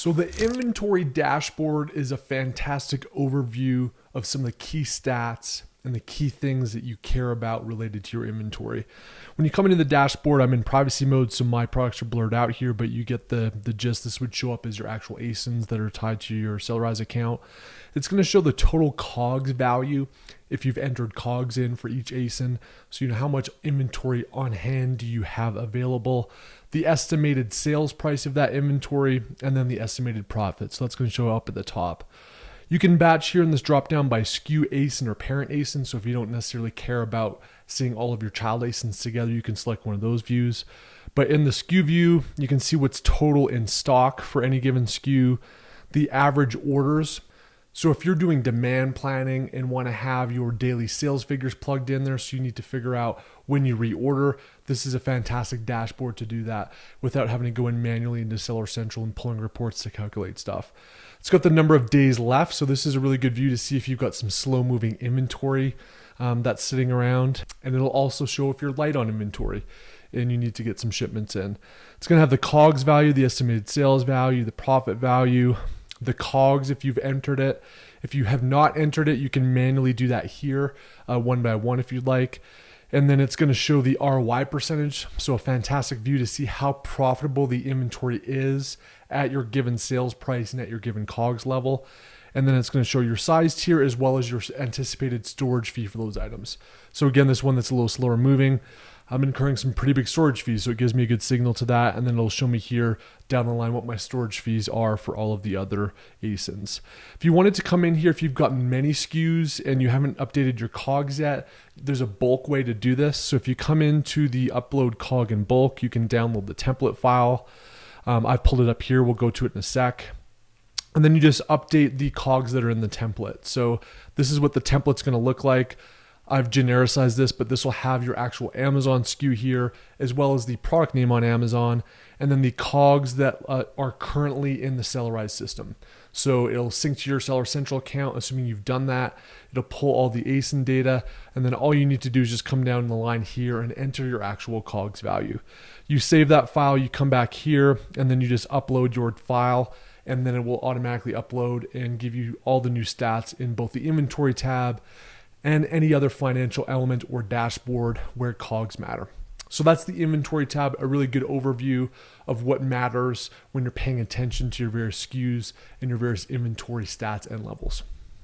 So the inventory dashboard is a fantastic overview of some of the key stats and the key things that you care about related to your inventory. When you come into the dashboard, I'm in privacy mode, so my products are blurred out here, but you get the gist. This would show up as your actual ASINs that are tied to your Sellerise account. It's going to show the total COGS value if you've entered COGS in for each ASIN, so you know how much inventory on hand do you have available, the estimated sales price of that inventory, and then the estimated profit. So that's going to show up at the top. You can batch here in this drop down by SKU ASIN or parent ASIN. So if you don't necessarily care about seeing all of your child ASINs together, you can select one of those views. But in the SKU view, you can see what's total in stock for any given SKU, the average orders. So if you're doing demand planning and want to have your daily sales figures plugged in there, so you need to figure out when you reorder, this is a fantastic dashboard to do that without having to go in manually into Seller Central and pulling reports to calculate stuff. It's got the number of days left, so this is a really good view to see if you've got some slow moving inventory that's sitting around. And it'll also show if you're light on inventory and you need to get some shipments in. It's going to have the COGS value, the estimated sales value, the profit value, the COGS if you've entered it. If you have not entered it, you can manually do that here one by one if you'd like. And then it's going to show the ROI percentage. So a fantastic view to see how profitable the inventory is at your given sales price and at your given COGS level. And then it's going to show your size tier as well as your anticipated storage fee for those items. So again, this one that's a little slower moving, I'm incurring some pretty big storage fees, so it gives me a good signal to that, and then it'll show me here down the line what my storage fees are for all of the other ASINs. If you wanted to come in here, if you've got many SKUs and you haven't updated your COGS yet, there's a bulk way to do this. So if you come into the upload COG in bulk, you can download the template file. I've pulled it up here. We'll go to it in a sec. And then you just update the COGS that are in the template. So this is what the template's going to look like. I've genericized this, but this will have your actual Amazon SKU here, as well as the product name on Amazon, and then the COGS that are currently in the Sellerise system. So it'll sync to your Seller Central account, assuming you've done that. It'll pull all the ASIN data, and then all you need to do is just come down the line here and enter your actual COGS value. You save that file, you come back here, and then you just upload your file, and then it will automatically upload and give you all the new stats in both the inventory tab and any other financial element or dashboard where COGS matter. So that's the inventory tab, a really good overview of what matters when you're paying attention to your various SKUs and your various inventory stats and levels.